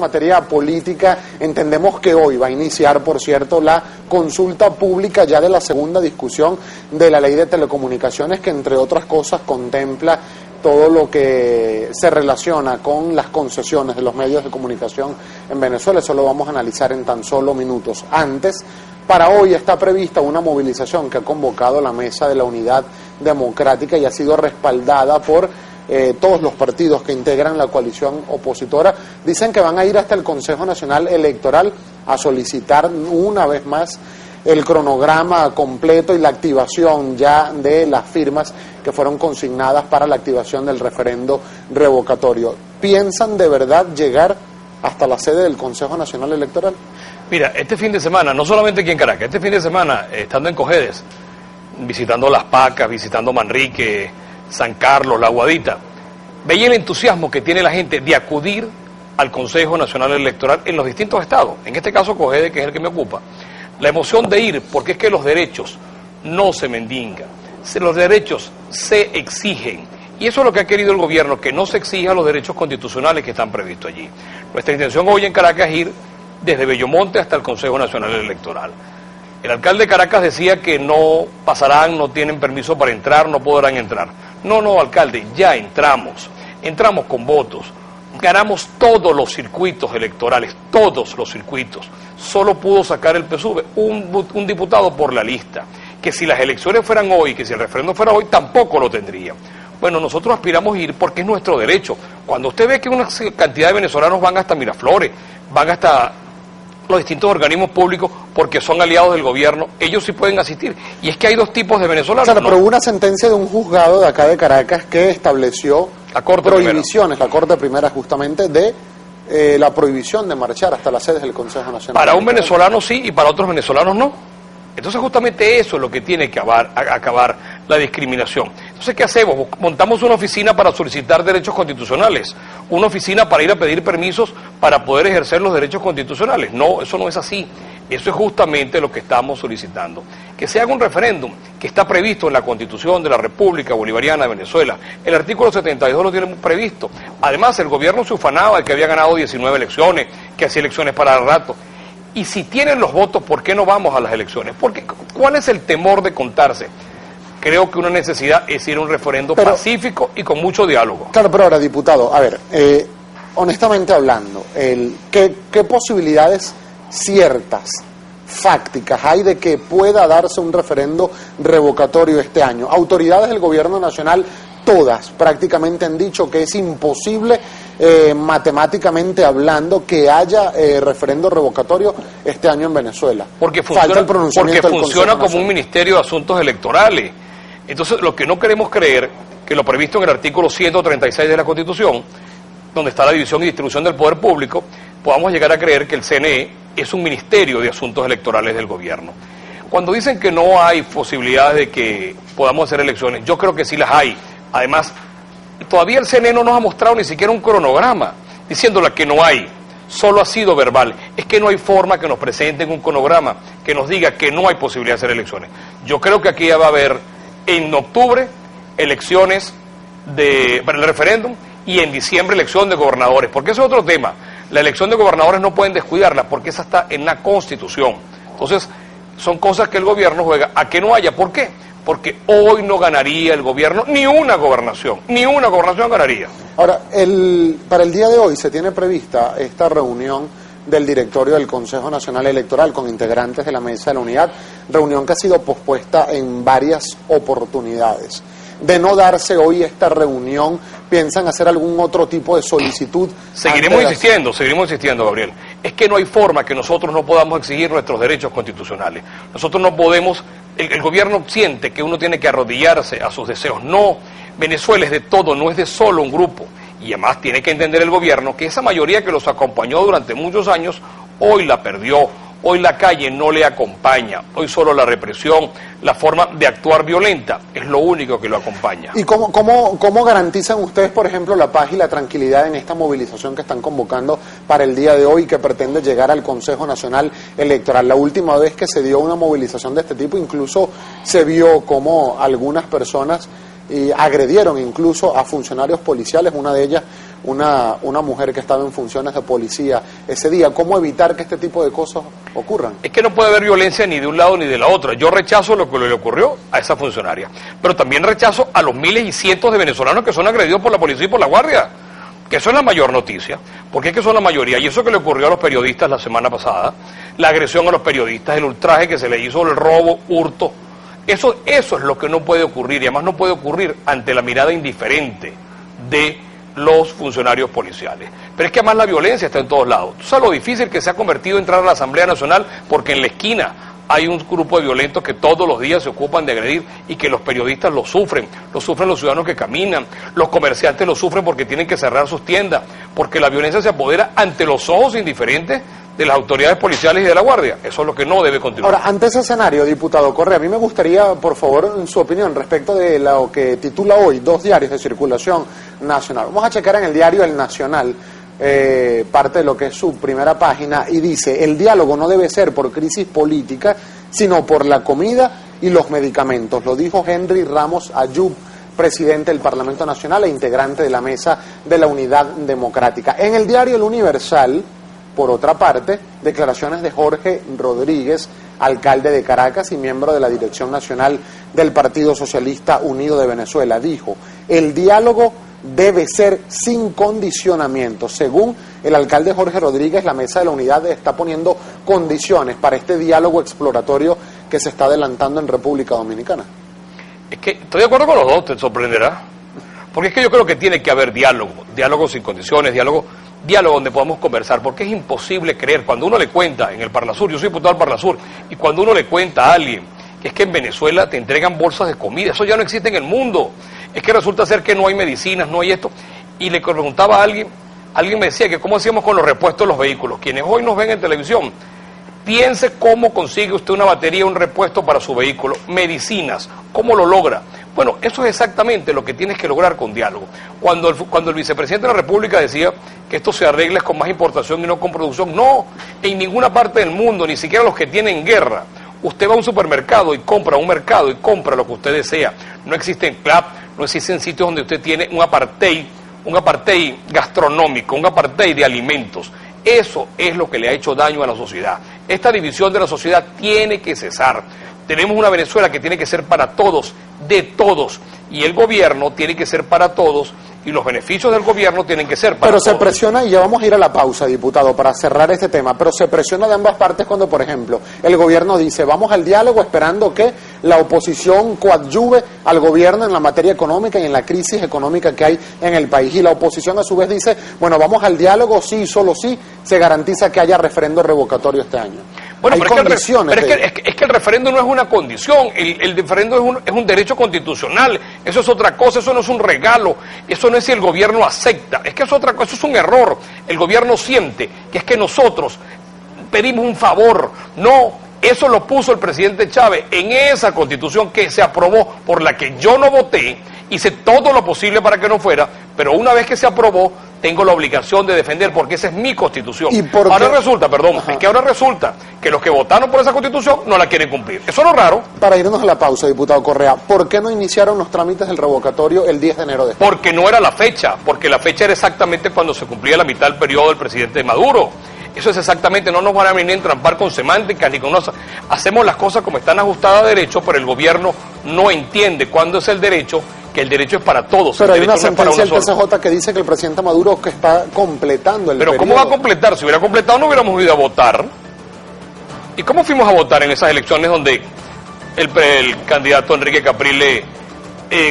En materia política, entendemos que hoy va a iniciar, por cierto, la consulta pública ya de la segunda discusión de la ley de telecomunicaciones, que entre otras cosas contempla todo lo que se relaciona con las concesiones de los medios de comunicación en Venezuela. Eso lo vamos a analizar en tan solo minutos. Antes, para hoy está prevista una movilización que ha convocado la Mesa de la Unidad Democrática y ha sido respaldada por todos los partidos que integran la coalición opositora. Dicen que van a ir hasta el Consejo Nacional Electoral a solicitar una vez más el cronograma completo y la activación ya de las firmas que fueron consignadas para la activación del referendo revocatorio. ¿Piensan de verdad llegar hasta la sede del Consejo Nacional Electoral? Mira, este fin de semana, no solamente aquí en Caracas, este fin de semana, estando en Cojedes, visitando Las Pacas, visitando Manrique, San Carlos, La Guadita, veía el entusiasmo que tiene la gente de acudir al Consejo Nacional Electoral en los distintos estados, en este caso Cojedes, que es el que me ocupa, la emoción de ir, porque es que los derechos no se mendigan, los derechos se exigen, y eso es lo que ha querido el gobierno, que no se exijan los derechos constitucionales que están previstos allí. Nuestra intención hoy en Caracas es ir desde Bellomonte hasta el Consejo Nacional Electoral. El alcalde de Caracas decía que no pasarán, no tienen permiso para entrar, no podrán entrar. No, alcalde, ya entramos con votos, ganamos todos los circuitos electorales, todos los circuitos. Solo pudo sacar el PSUV un diputado por la lista, que si las elecciones fueran hoy, que si el referéndum fuera hoy, tampoco lo tendría. Bueno, nosotros aspiramos a ir porque es nuestro derecho. Cuando usted ve que una cantidad de venezolanos van hasta Miraflores, van hasta los distintos organismos públicos porque son aliados del gobierno, ellos sí pueden asistir. Y es que hay dos tipos de venezolanos. Claro, pero hubo una sentencia de un juzgado de acá de Caracas que estableció la Corte prohibiciones, la Corte Primera justamente, de la prohibición de marchar hasta las sedes del Consejo Nacional. Para un venezolano sí y para otros venezolanos no. Entonces justamente eso es lo que tiene que acabar la discriminación. Entonces, ¿qué hacemos? Montamos una oficina para solicitar derechos constitucionales, una oficina para ir a pedir permisos para poder ejercer los derechos constitucionales. No, eso no es así. Eso es justamente lo que estamos solicitando. Que se haga un referéndum que está previsto en la Constitución de la República Bolivariana de Venezuela. El artículo 72 lo tiene previsto. Además, el gobierno se ufanaba de que había ganado 19 elecciones, que hacía elecciones para el rato. Y si tienen los votos, ¿por qué no vamos a las elecciones? Porque, ¿cuál es el temor de contarse? Creo que una necesidad es ir a un referendo pacífico y con mucho diálogo. Claro, pero ahora, diputado, a ver, honestamente hablando, ¿qué posibilidades ciertas, fácticas hay de que pueda darse un referendo revocatorio este año? Autoridades del gobierno nacional, todas prácticamente han dicho que es imposible, matemáticamente hablando, que haya referendo revocatorio este año en Venezuela. Porque funciona como un ministerio de asuntos electorales. Entonces, lo que no queremos creer, que lo previsto en el artículo 136 de la Constitución, donde está la división y distribución del poder público, podamos llegar a creer que el CNE es un ministerio de asuntos electorales del gobierno. Cuando dicen que no hay posibilidades de que podamos hacer elecciones, yo creo que sí las hay. Además, todavía el CNE no nos ha mostrado ni siquiera un cronograma, diciéndole que no hay, solo ha sido verbal. Es que no hay forma que nos presenten un cronograma que nos diga que no hay posibilidad de hacer elecciones. Yo creo que aquí ya va a haber en octubre elecciones para el referéndum y en diciembre elección de gobernadores, porque ese es otro tema. La elección de gobernadores no pueden descuidarla porque esa está en la Constitución. Entonces, son cosas que el gobierno juega a que no haya. ¿Por qué? Porque hoy no ganaría el gobierno ni una gobernación ganaría. Ahora, para el día de hoy se tiene prevista esta reunión del directorio del Consejo Nacional Electoral con integrantes de la Mesa de la Unidad, reunión que ha sido pospuesta en varias oportunidades. De no darse hoy esta reunión, ¿piensan hacer algún otro tipo de solicitud? Seguiremos insistiendo, Gabriel. Es que no hay forma que nosotros no podamos exigir nuestros derechos constitucionales. Nosotros no podemos, el gobierno siente que uno tiene que arrodillarse a sus deseos. No, Venezuela es de todo, no es de solo un grupo. Y además tiene que entender el gobierno que esa mayoría que los acompañó durante muchos años, hoy la perdió. Hoy la calle no le acompaña, hoy solo la represión, la forma de actuar violenta es lo único que lo acompaña. ¿Y cómo garantizan ustedes, por ejemplo, la paz y la tranquilidad en esta movilización que están convocando para el día de hoy, que pretende llegar al Consejo Nacional Electoral? La última vez que se dio una movilización de este tipo, incluso se vio como algunas personas agredieron incluso a funcionarios policiales, una de ellas una mujer que estaba en funciones de policía ese día. ¿Cómo evitar que este tipo de cosas ocurran? Es que no puede haber violencia ni de un lado ni de la otra. Yo rechazo lo que le ocurrió a esa funcionaria, pero también rechazo a los miles y cientos de venezolanos que son agredidos por la policía y por la guardia, que eso es la mayor noticia, porque es que son la mayoría, y eso que le ocurrió a los periodistas la semana pasada, la agresión a los periodistas, el ultraje que se le hizo, el robo, hurto, eso es lo que no puede ocurrir, y además no puede ocurrir ante la mirada indiferente de los funcionarios policiales. Pero es que además la violencia está en todos lados. ¿Tú sabes lo difícil que se ha convertido entrar a la Asamblea Nacional? Porque en la esquina hay un grupo de violentos que todos los días se ocupan de agredir y que los periodistas lo sufren los ciudadanos que caminan, los comerciantes lo sufren porque tienen que cerrar sus tiendas, porque la violencia se apodera ante los ojos indiferentes de las autoridades policiales y de la Guardia. Eso es lo que no debe continuar. Ahora, ante ese escenario, diputado Correa, a mí me gustaría, por favor, su opinión respecto de lo que titula hoy 2 diarios de circulación nacional. Vamos a checar en el diario El Nacional, parte de lo que es su primera página, y dice: el diálogo no debe ser por crisis política, sino por la comida y los medicamentos. Lo dijo Henry Ramos Ayub, presidente del Parlamento Nacional e integrante de la Mesa de la Unidad Democrática. En el diario El Universal, por otra parte, declaraciones de Jorge Rodríguez, alcalde de Caracas y miembro de la Dirección Nacional del Partido Socialista Unido de Venezuela. Dijo: el diálogo debe ser sin condicionamiento. Según el alcalde Jorge Rodríguez, la Mesa de la Unidad está poniendo condiciones para este diálogo exploratorio que se está adelantando en República Dominicana. Es que estoy de acuerdo con los dos, te sorprenderá. Porque es que yo creo que tiene que haber diálogo sin condiciones, diálogo donde podamos conversar, porque es imposible creer, cuando uno le cuenta en el Parlasur, yo soy diputado del Parlasur, y cuando uno le cuenta a alguien que es que en Venezuela te entregan bolsas de comida, eso ya no existe en el mundo, es que resulta ser que no hay medicinas, no hay esto, y le preguntaba a alguien me decía que cómo hacíamos con los repuestos de los vehículos. Quienes hoy nos ven en televisión, piense cómo consigue usted una batería, un repuesto para su vehículo, medicinas, cómo lo logra. Bueno, eso es exactamente lo que tienes que lograr con diálogo. Cuando el vicepresidente de la República decía que esto se arregle con más importación y no con producción, no, en ninguna parte del mundo, ni siquiera los que tienen guerra. Usted va a un supermercado y compra lo que usted desea. No existen CLAP, no existen sitios donde usted tiene un apartheid gastronómico, un apartheid de alimentos. Eso es lo que le ha hecho daño a la sociedad. Esta división de la sociedad tiene que cesar. Tenemos una Venezuela que tiene que ser para todos, de todos, y el gobierno tiene que ser para todos, y los beneficios del gobierno tienen que ser para todos. Pero se presiona, y ya vamos a ir a la pausa, diputado, para cerrar este tema, pero se presiona de ambas partes cuando, por ejemplo, el gobierno dice: vamos al diálogo esperando que la oposición coadyuve al gobierno en la materia económica y en la crisis económica que hay en el país, y la oposición a su vez dice: bueno, vamos al diálogo, sí, solo sí, se garantiza que haya referendo revocatorio este año. Bueno, hay pero condiciones. Es que el referendo no es una condición, el referendo es un derecho constitucional, eso es otra cosa, eso no es un regalo, eso no es si el gobierno acepta, es que es otra cosa, eso es un error. El gobierno siente que es que nosotros pedimos un favor, no, eso lo puso el presidente Chávez en esa constitución que se aprobó, por la que yo no voté, hice todo lo posible para que no fuera, pero una vez que se aprobó, tengo la obligación de defender, porque esa es mi constitución. Ahora resulta que los que votaron por esa constitución no la quieren cumplir. Eso no es raro. Para irnos a la pausa, diputado Correa, ¿por qué no iniciaron los trámites del revocatorio el 10 de enero de este año? Porque no era la fecha, porque la fecha era exactamente cuando se cumplía la mitad del periodo del presidente Maduro. Eso es exactamente, no nos van a venir a entrampar con semánticas ni con hacemos las cosas como están ajustadas a derecho, pero el gobierno no entiende cuándo es el derecho, que el derecho es para todos. Pero hay una sentencia del TSJ que dice que el presidente Maduro que está completando el periodo. Pero ¿cómo va a completar? Si hubiera completado no hubiéramos ido a votar. ¿Y cómo fuimos a votar en esas elecciones donde el candidato Enrique Capriles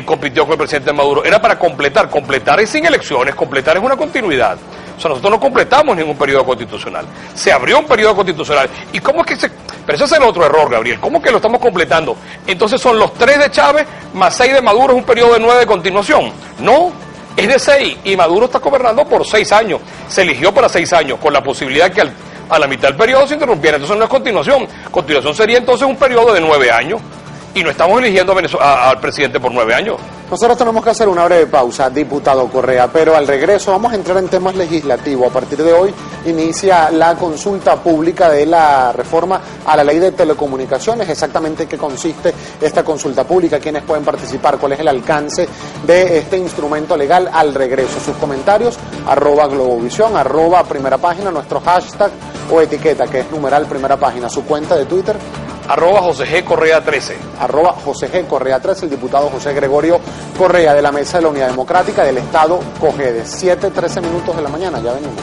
compitió con el presidente Maduro? Era para completar. Completar es sin elecciones, completar es una continuidad. O sea, nosotros no completamos ningún periodo constitucional. Se abrió un periodo constitucional. ¿Y cómo es que se...? Pero ese es el otro error, Gabriel. ¿Cómo que lo estamos completando? Entonces son los 3 de Chávez más 6 de Maduro, es un periodo de 9 de continuación. No, es de 6. Y Maduro está gobernando por 6 años. Se eligió para 6 años, con la posibilidad que a la mitad del periodo se interrumpiera. Entonces no es continuación. Continuación sería entonces un periodo de 9 años. Y no estamos eligiendo al presidente por 9 años. Nosotros tenemos que hacer una breve pausa, diputado Correa, pero al regreso vamos a entrar en temas legislativos. A partir de hoy inicia la consulta pública de la reforma a la ley de telecomunicaciones. Exactamente qué consiste esta consulta pública, quiénes pueden participar, cuál es el alcance de este instrumento legal. Al regreso, sus comentarios, @Globovisión, @Primera Página, nuestro hashtag o etiqueta que es numeral Primera Página, su cuenta de Twitter. José G. Correa 13. José G. Correa 13, el diputado José Gregorio Correa de la Mesa de la Unidad Democrática del Estado Cojedes. 7:13 de la mañana, ya venimos.